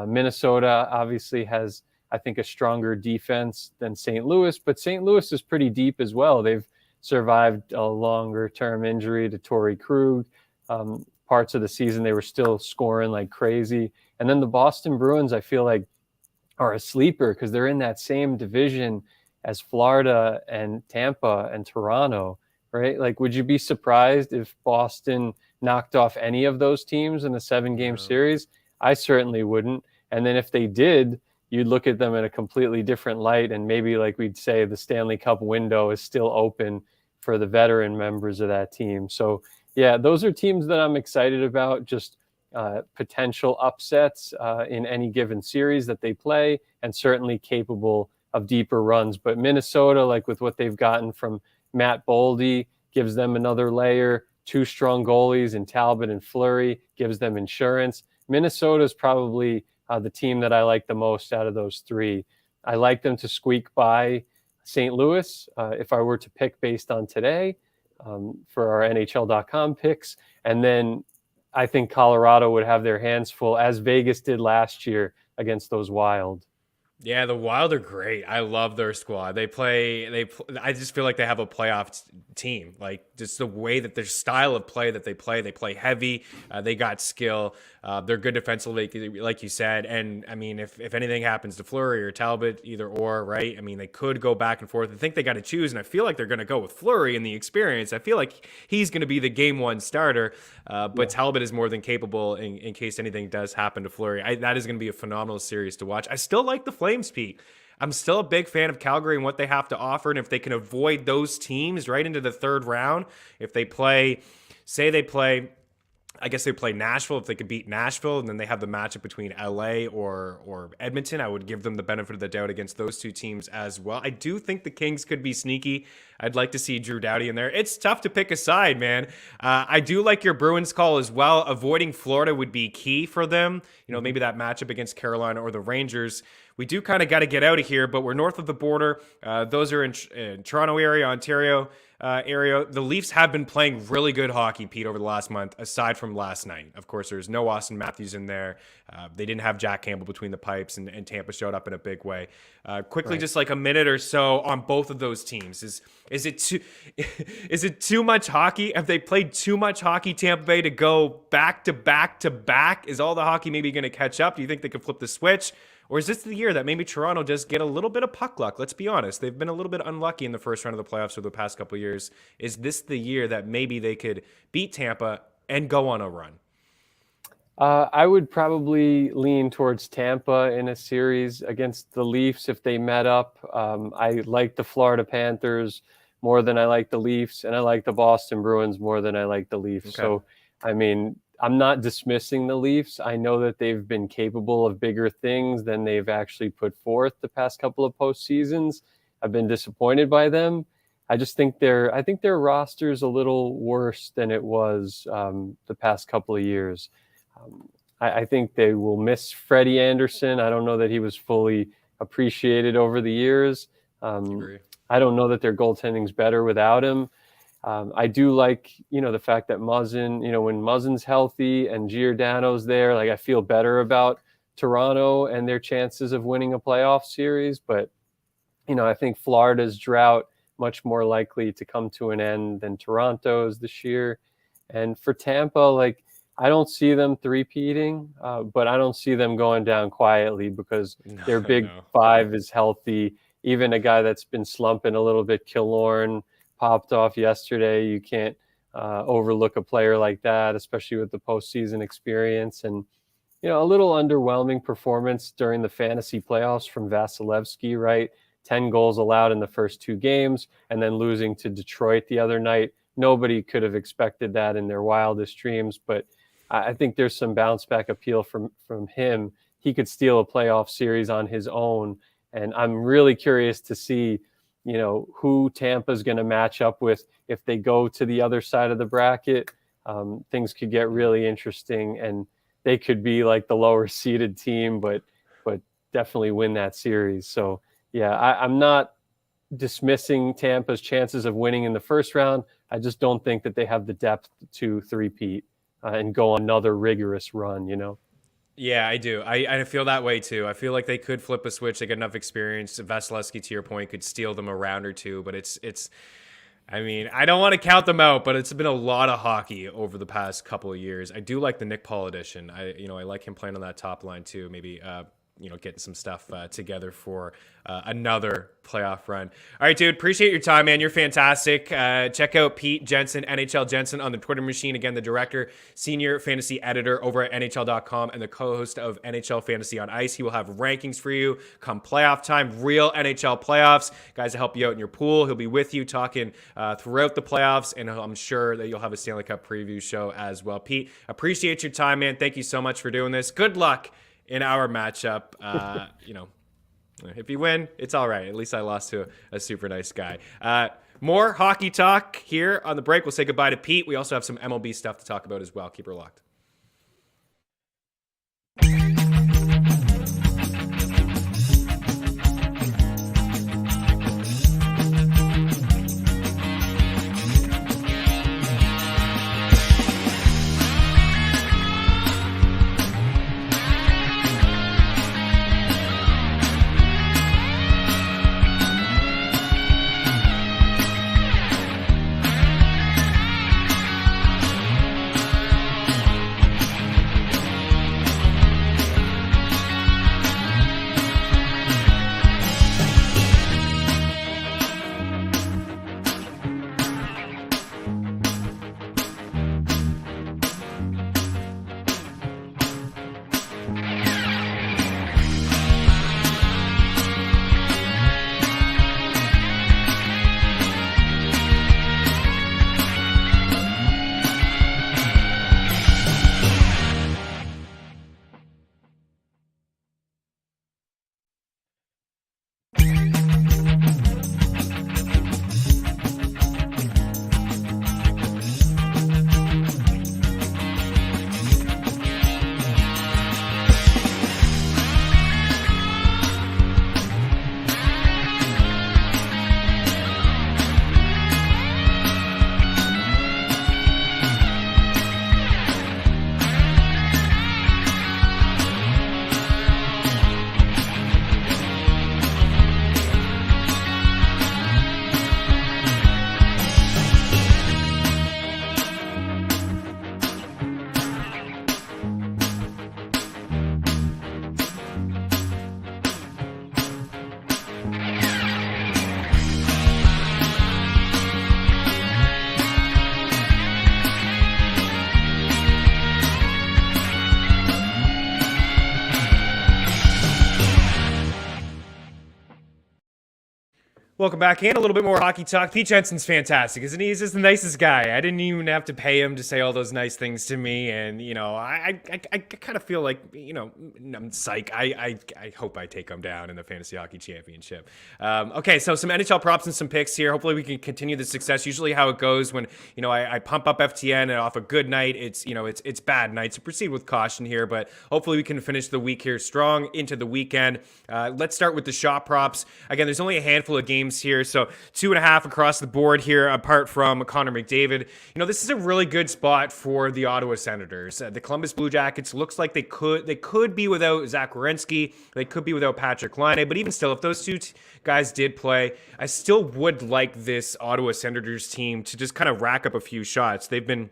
Minnesota obviously has, I think, a stronger defense than St. Louis, but St. Louis is pretty deep as well. They've survived a longer-term injury to Torrey Krug. Parts of the season, they were still scoring like crazy. And then the Boston Bruins, I feel like, are a sleeper because they're in that same division as Florida and Tampa and Toronto, right? Would you be surprised if Boston knocked off any of those teams in a 7-game series? I certainly wouldn't. And then if they did, you'd look at them in a completely different light, and maybe we'd say the Stanley Cup window is still open for the veteran members of that team. So yeah, those are teams that I'm excited about, just potential upsets in any given series that they play, and certainly capable of deeper runs. But Minnesota, with what they've gotten from Matt Boldy, gives them another layer. 2 strong goalies in Talbot and Fleury gives them insurance. Minnesota is probably the team that I like the most out of those 3. I like them to squeak by St. Louis if I were to pick based on today for our NHL.com picks. And then I think Colorado would have their hands full, as Vegas did last year against those Wild. Yeah, the Wild are great. I love their squad. I just feel like they have a playoff team. Like just the way that their style of play that they play heavy. They got skill. They're good defensively, like you said. And I mean, if anything happens to Fleury or Talbot, either or, right? I mean, they could go back and forth. I think they got to choose, and I feel like they're going to go with Fleury in the experience. I feel like he's going to be the game one starter, but Talbot is more than capable in case anything does happen to Fleury. That is going to be a phenomenal series to watch. I still like the Flames, Pete. I'm still a big fan of Calgary and what they have to offer, and if they can avoid those teams right into the third round, if they play, I guess they play Nashville. If they could beat Nashville, and then they have the matchup between LA or Edmonton, I would give them the benefit of the doubt against those two teams as well. I do think the Kings could be sneaky. I'd like to see Drew Doughty in there. It's tough to pick a side, man. I do like your Bruins call as well. Avoiding Florida would be key for them. You know, maybe that matchup against Carolina or the Rangers. We do kind of got to get out of here, but we're north of the border. Those are in Toronto area, Ontario area. The Leafs have been playing really good hockey, Pete, over the last month, aside from last night. Of course, there's no Austin Matthews in there. They didn't have Jack Campbell between the pipes, and Tampa showed up in a big way. Quickly, just like a minute or so on both of those teams. Is it too much hockey? Have they played too much hockey, Tampa Bay, to go back to back to back? Is all the hockey maybe going to catch up? Do you think they could flip the switch? Or is this the year that maybe Toronto does get a little bit of puck luck? Let's be honest. They've been a little bit unlucky in the first round of the playoffs over the past couple of years. Is this the year that maybe they could beat Tampa and go on a run? I would probably lean towards Tampa in a series against the Leafs if they met up. I like the Florida Panthers more than I like the Leafs, and I like the Boston Bruins more than I like the Leafs. Okay. So, I mean, I'm not dismissing the Leafs. I know that they've been capable of bigger things than they've actually put forth the past couple of postseasons. I've been disappointed by them. I just think their roster is a little worse than it was the past couple of years. I think they will miss Freddie Anderson. I don't know that he was fully appreciated over the years. I don't know that their goaltending's better without him. I do like, the fact that Muzzin, when Muzzin's healthy and Giordano's there, like I feel better about Toronto and their chances of winning a playoff series. But, I think Florida's drought much more likely to come to an end than Toronto's this year. And for Tampa, I don't see them three-peating, but I don't see them going down quietly because their big five is healthy. Even a guy that's been slumping a little bit, Killorn, popped off yesterday. You can't overlook a player like that, especially with the postseason experience. And, a little underwhelming performance during the fantasy playoffs from Vasilevsky, right? 10 goals allowed in the first two games and then losing to Detroit the other night. Nobody could have expected that in their wildest dreams, but I think there's some bounce back appeal from him. He could steal a playoff series on his own. And I'm really curious to see who Tampa's going to match up with. If they go to the other side of the bracket, things could get really interesting, and they could be like the lower seeded team, but definitely win that series. So yeah, I'm not dismissing Tampa's chances of winning in the first round. I just don't think that they have the depth to three-peat and go another rigorous run, Yeah, I do. I feel that way too. I feel like they could flip a switch. They get enough experience. Vasilevsky, to your point, could steal them a round or two. But I mean, I don't want to count them out, but it's been a lot of hockey over the past couple of years. I do like the Nick Paul edition. I like him playing on that top line too. Maybe getting some stuff together for another playoff run. All right, dude, appreciate your time, man. You're fantastic. Check out Pete Jensen, NHL Jensen, on the Twitter machine. Again, the director, senior fantasy editor over at NHL.com, and the co-host of NHL Fantasy on Ice. He will have rankings for you come playoff time, real NHL playoffs. Guys to help you out in your pool. He'll be with you talking throughout the playoffs, and I'm sure that you'll have a Stanley Cup preview show as well. Pete, appreciate your time, man. Thank you so much for doing this. Good luck in our matchup. If you win, it's all right. At least I lost to a super nice guy. More hockey talk here on the break. We'll say goodbye to Pete. We also have some MLB stuff to talk about as well. Keep her locked. Welcome back in. A little bit more hockey talk. Pete Jensen's fantastic, isn't he? He's just the nicest guy. I didn't even have to pay him to say all those nice things to me. And, I kind of feel like, I'm psych. I hope I take him down in the Fantasy Hockey Championship. Okay, so some NHL props and some picks here. Hopefully we can continue the success. Usually how it goes when, I pump up FTN and off a good night, it's bad night. So proceed with caution here, but hopefully we can finish the week here strong into the weekend. Let's start with the shot props. Again, there's only a handful of games here, so 2.5 across the board here, apart from Connor McDavid. This is a really good spot for the Ottawa Senators. The Columbus Blue Jackets looks like they could be without Zach Werenski, they could be without Patrick Laine, but even still, if those two guys did play, I still would like this Ottawa Senators team to just kind of rack up a few shots. They've been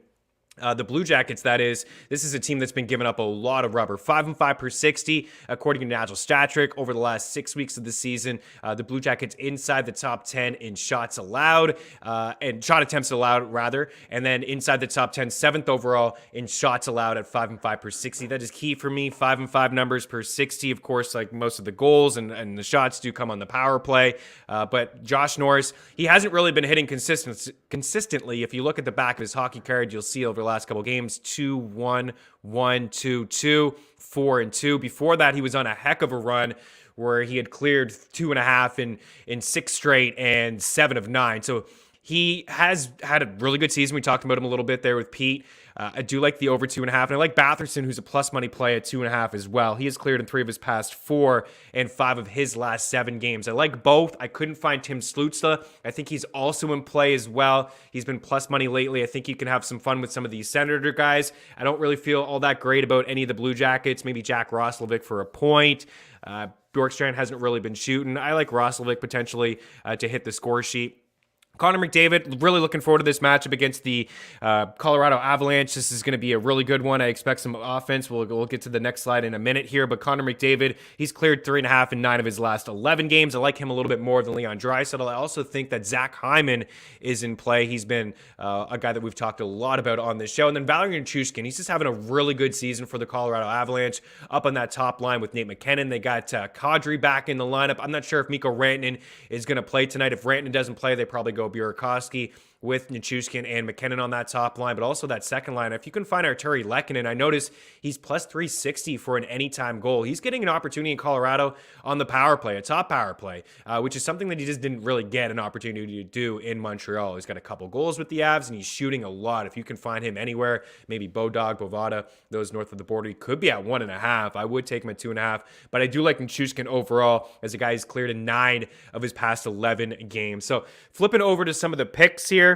the Blue Jackets, that is, this is a team that's been giving up a lot of rubber. 5-5 per 60, according to Nigel Statrick, over the last 6 weeks of the season. The Blue Jackets inside the top 10 in shots allowed, and shot attempts allowed, rather, and then inside the top 10, 7th overall in shots allowed at 5-5 per 60. That is key for me. 5-5 numbers per 60. Of course, like most of the goals and the shots do come on the power play. But Josh Norris, he hasn't really been hitting consistently. If you look at the back of his hockey card, you'll see over the last couple games, 2-1, 1-2-2, 4-2. Before that, he was on a heck of a run where he had cleared 2.5 in 6 straight and 7 of 9. So he has had a really good season. We talked about him a little bit there with Pete. I do like the over 2.5, and I like Batherson, who's a plus money play at 2.5 as well. He has cleared in 3 of his past 4 and 5 of his last 7 games. I like both. I couldn't find Tim Slutzla. I think he's also in play as well. He's been plus money lately. I think you can have some fun with some of these Senator guys. I don't really feel all that great about any of the Blue Jackets. Maybe Jack Roslovic for a point. Bjorkstrand hasn't really been shooting. I like Roslovic potentially to hit the score sheet. Connor McDavid, really looking forward to this matchup against the Colorado Avalanche. This is going to be a really good one. I expect some offense. We'll get to the next slide in a minute here. But Connor McDavid, he's cleared 3.5 in 9 of his last 11 games. I like him a little bit more than Leon Draisaitl. I also think that Zach Hyman is in play. He's been a guy that we've talked a lot about on this show. And then Valeri Nichushkin, he's just having a really good season for the Colorado Avalanche. Up on that top line with Nate McKinnon. They got Kadri back in the lineup. I'm not sure if Mikko Rantanen is going to play tonight. If Rantanen doesn't play, they probably go Burakovsky with Nichushkin and McKinnon on that top line, but also that second line. If you can find Arturi Lehkonen, I notice he's plus 360 for an anytime goal. He's getting an opportunity in Colorado on the power play, a top power play, which is something that he just didn't really get an opportunity to do in Montreal. He's got a couple goals with the Avs, and he's shooting a lot. If you can find him anywhere, maybe Bodog, Bovada, those north of the border, he could be at 1.5. I would take him at 2.5, but I do like Nichushkin overall as a guy who's cleared in 9 of his past 11 games. So flipping over to some of the picks here.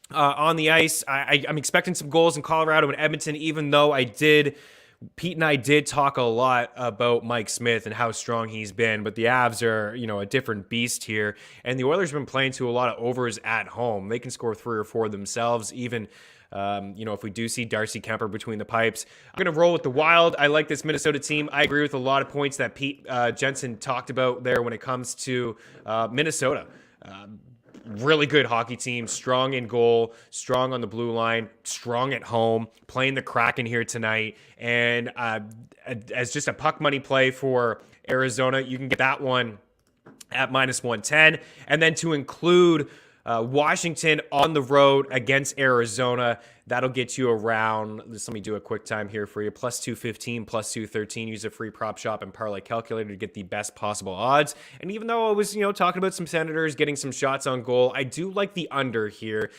On the ice, I'm expecting some goals in Colorado and Edmonton, even though Pete and I did talk a lot about Mike Smith and how strong he's been, but the Avs are, a different beast here. And the Oilers have been playing to a lot of overs at home. They can score 3 or 4 themselves, even if we do see Darcy Kemper between the pipes. I'm going to roll with the Wild. I like this Minnesota team. I agree with a lot of points that Pete Jensen talked about there when it comes to Minnesota. Really good hockey team, strong in goal, strong on the blue line, strong at home, playing the Kraken here tonight. And as just a puck money play for Arizona, you can get that one at minus 110. And then to include Washington on the road against Arizona, that'll get you around, let me do a quick time here for you, plus 215, plus 213. Use a free prop shop and parlay calculator to get the best possible odds. And even though I was, talking about some Senators getting some shots on goal, I do like the under here.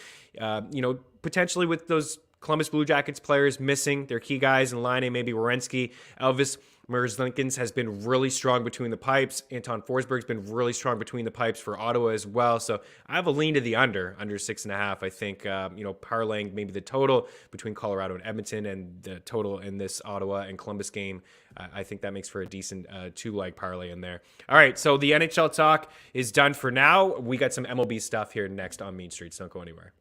Potentially with those Columbus Blue Jackets players missing their key guys in line, maybe Werenski, Elvis Merzlikins has been really strong between the pipes. Anton Forsberg's been really strong between the pipes for Ottawa as well. So I have a lean to the under 6.5. I think, parlaying maybe the total between Colorado and Edmonton and the total in this Ottawa and Columbus game, I think that makes for a decent 2-leg parlay in there. All right, so the NHL talk is done for now. We got some MLB stuff here next on Mean Streets. Don't go anywhere.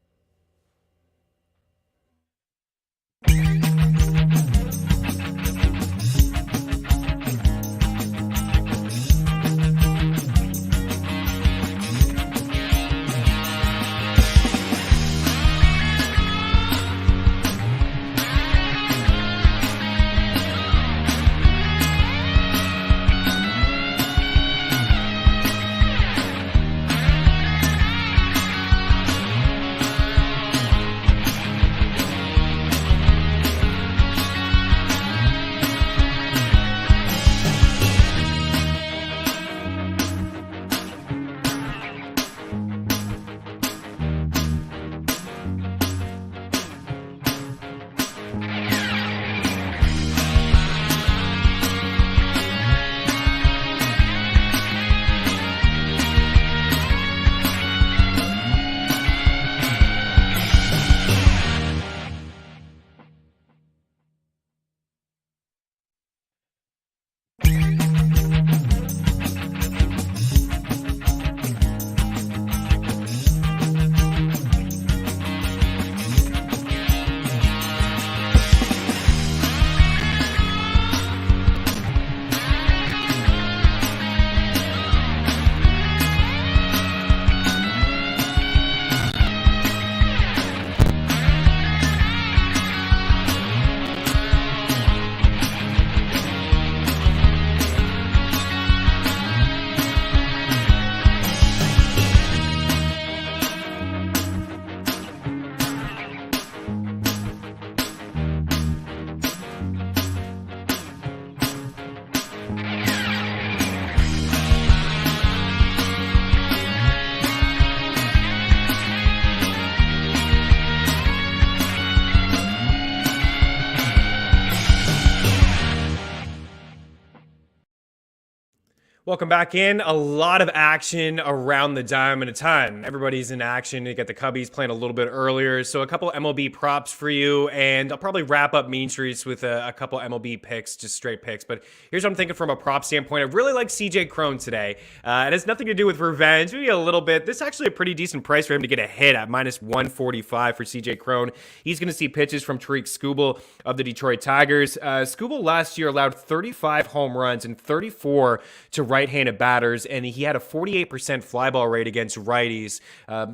Welcome back in. A lot of action around the dime and a ton. Everybody's in action. You got the Cubbies playing a little bit earlier. So a couple MLB props for you, and I'll probably wrap up Mean Streets with a couple MLB picks, just straight picks. But here's what I'm thinking from a prop standpoint. I really like CJ Cron today. It has nothing to do with revenge, maybe a little bit. This is actually a pretty decent price for him to get a hit at minus 145 for CJ Cron. He's going to see pitches from Tariq Skubal of the Detroit Tigers. Skubal last year allowed 35 home runs and 34 to right-handed batters, and he had a 48% fly ball rate against righties.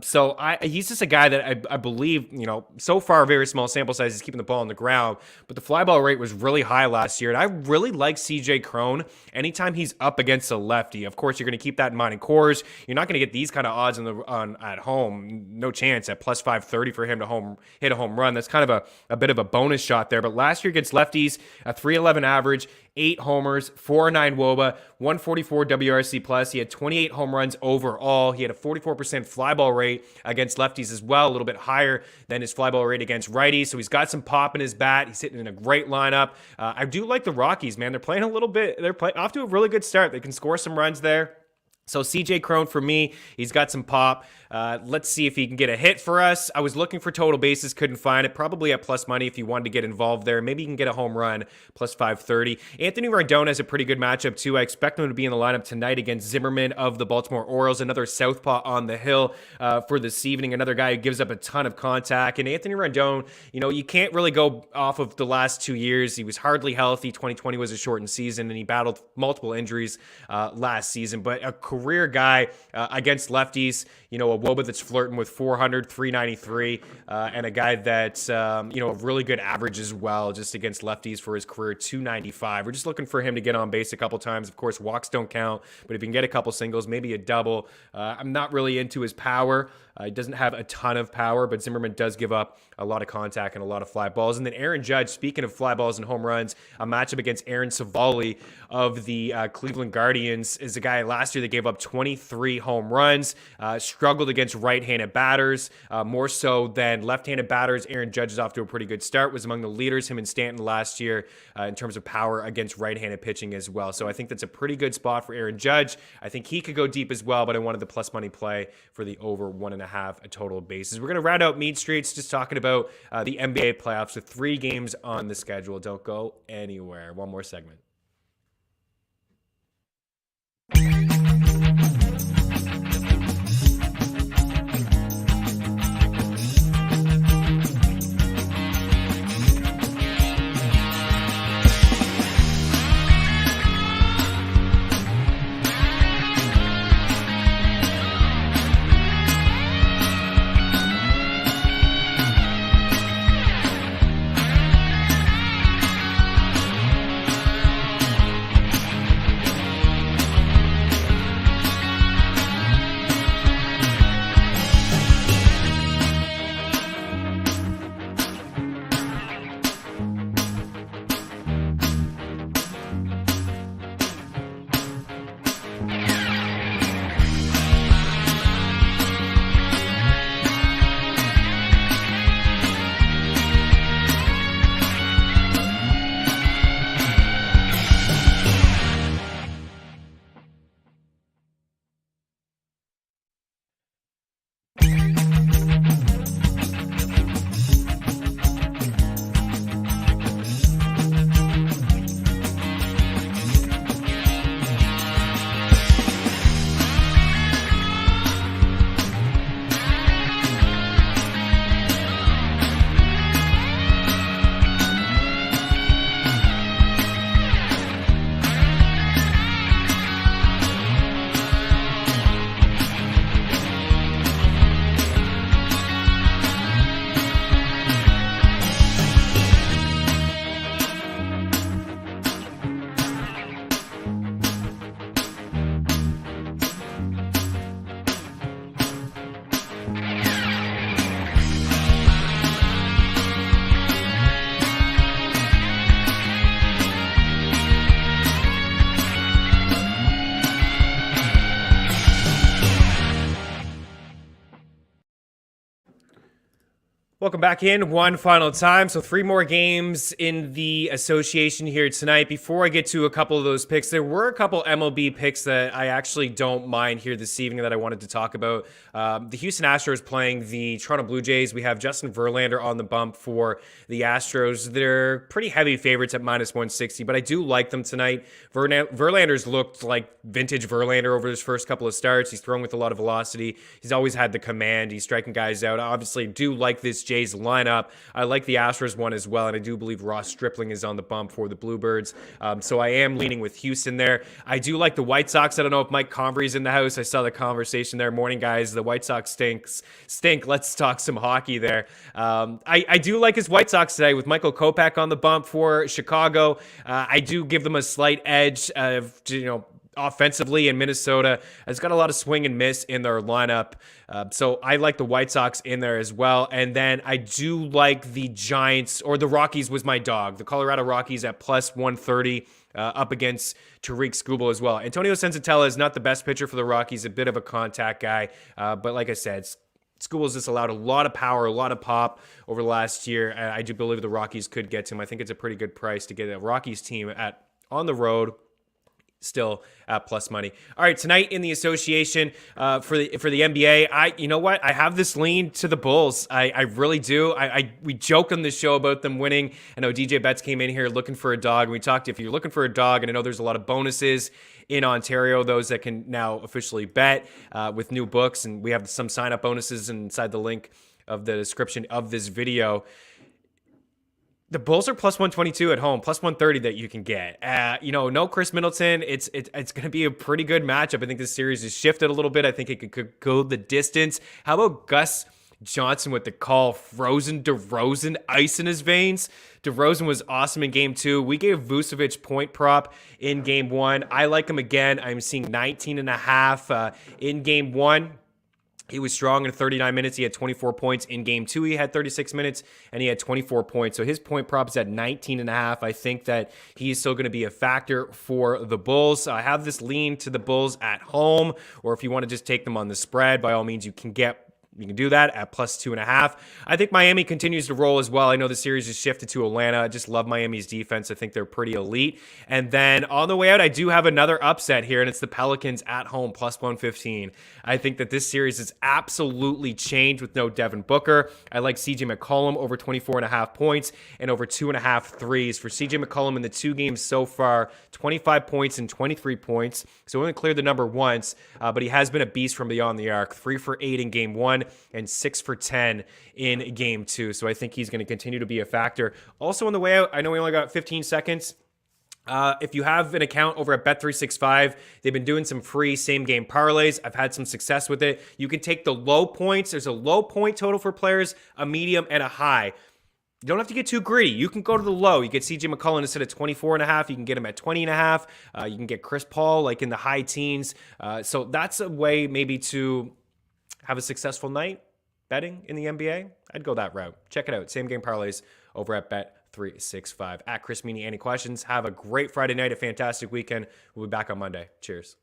So he's just a guy that I believe, so far, very small sample size, he's keeping the ball on the ground, but the fly ball rate was really high last year, and I really like CJ Cron anytime he's up against a lefty. Of course, you're going to keep that in mind in cores. You're not going to get these kind of odds at home. No chance at plus 530 for him to hit a home run. That's kind of a bit of a bonus shot there, but last year against lefties, a 311 average, 8 homers, 409 WOBA, 144 WRC plus. He had 28 home runs overall. He had a 44% fly ball rate against lefties as well, a little bit higher than his fly ball rate against righties. So he's got some pop in his bat. He's hitting in a great lineup. I do like the Rockies, man. They're playing off to a really good start. They can score some runs there. So CJ Cron for me, he's got some pop. Let's see if he can get a hit for us. I was looking for total bases, couldn't find it. Probably at plus money if you wanted to get involved there. Maybe you can get a home run, plus 530. Anthony Rendon has a pretty good matchup too. I expect him to be in the lineup tonight against Zimmerman of the Baltimore Orioles, another southpaw on the hill for this evening. Another guy who gives up a ton of contact. And Anthony Rendon, you can't really go off of the last 2 years. He was hardly healthy. 2020 was a shortened season, and he battled multiple injuries last season. But a career guy against lefties, a WOBA that's flirting with 400, 393, and a guy that's, a really good average as well, just against lefties for his career, 295. We're just looking for him to get on base a couple times. Of course, walks don't count, but if he can get a couple singles, maybe a double. I'm not really into his power. He doesn't have a ton of power, but Zimmerman does give up a lot of contact and a lot of fly balls. And then Aaron Judge, speaking of fly balls and home runs, a matchup against Aaron Savali of the Cleveland Guardians is a guy last year that gave up 23 home runs, struggled against right-handed batters, more so than left-handed batters. Aaron Judge is off to a pretty good start, was among the leaders, him and Stanton last year in terms of power against right-handed pitching as well. So I think that's a pretty good spot for Aaron Judge. I think he could go deep as well, but I wanted the plus money play for the over 1.5 total bases. We're going to round out Mean Streets just talking about the NBA playoffs with 3 games on the schedule. Don't go anywhere. One more segment. Welcome back in one final time. So 3 more games in the association here tonight. Before I get to a couple of those picks, there were a couple MLB picks that I actually don't mind here this evening that I wanted to talk about. The Houston Astros playing the Toronto Blue Jays. We have Justin Verlander on the bump for the Astros. They're pretty heavy favorites at -160, but I do like them tonight. Verlander's looked like vintage Verlander over his first couple of starts. He's thrown with a lot of velocity. He's always had the command. He's striking guys out. I obviously do like this Jays lineup. I like the Astros one as well, and I do believe Ross Stripling is on the bump for the Bluebirds. So I am leaning with Houston there. I do like the White Sox. I don't know if Mike Convery's in the house. I saw the conversation there. Morning, guys. The White Sox stink. Let's talk some hockey there. I do like his White Sox today with Michael Kopech on the bump for Chicago. I do give them a slight edge offensively, in Minnesota has got a lot of swing and miss in their lineup. So I like the White Sox in there as well. And then I do like the Giants, or the Rockies was my dog. The Colorado Rockies at +130 up against Tariq Skubal as well. Antonio Senzatella is not the best pitcher for the Rockies, a bit of a contact guy. But like I said, Skubal's just allowed a lot of power, a lot of pop over the last year. And I do believe the Rockies could get to him. I think it's a pretty good price to get a Rockies team on the road, still at plus money. All right, tonight in the association for the NBA, you know what? I have this lean to the Bulls. I really do. We joke on this show about them winning. I know DJ Betts came in here looking for a dog. We talked, if you're looking for a dog, and I know there's a lot of bonuses in Ontario, those that can now officially bet with new books, and we have some sign-up bonuses inside the link of the description of this video. The Bulls are +122 at home, +130 that you can get. No Chris Middleton. It's going to be a pretty good matchup. I think this series has shifted a little bit. I think it could go the distance. How about Gus Johnson with the call? Frozen DeRozan, ice in his veins. DeRozan was awesome in game 2. We gave Vucevic point prop in game 1. I like him again. I'm seeing 19.5 in game 1. He was strong in 39 minutes. He had 24 points. In game 2, he had 36 minutes, and he had 24 points. So his point prop is at 19.5. I think that he is still going to be a factor for the Bulls. I have this lean to the Bulls at home, or if you want to just take them on the spread, by all means, you can do that at +2.5. I think Miami continues to roll as well. I know the series has shifted to Atlanta. I just love Miami's defense. I think they're pretty elite. And then on the way out, I do have another upset here, and it's the Pelicans at home, +115. I think that this series has absolutely changed with no Devin Booker. I like CJ McCollum over 24.5 points and over 2.5 threes. For CJ McCollum in the 2 games so far, 25 points and 23 points. So only cleared the number once, but he has been a beast from beyond the arc. 3 for 8 in game 1. And 6 for 10 in game 2. So I think he's going to continue to be a factor. Also on the way out, I know we only got 15 seconds. If you have an account over at Bet365, they've been doing some free same-game parlays. I've had some success with it. You can take the low points. There's a low point total for players, a medium, and a high. You don't have to get too greedy. You can go to the low. You get CJ McCollum instead of 24.5. You can get him at 20.5. You can get Chris Paul like in the high teens. So that's a way maybe to have a successful night betting in the NBA. I'd go that route. Check it out. Same game parlays over at Bet365. At Chris Meaney. Any questions? Have a great Friday night, a fantastic weekend. We'll be back on Monday. Cheers.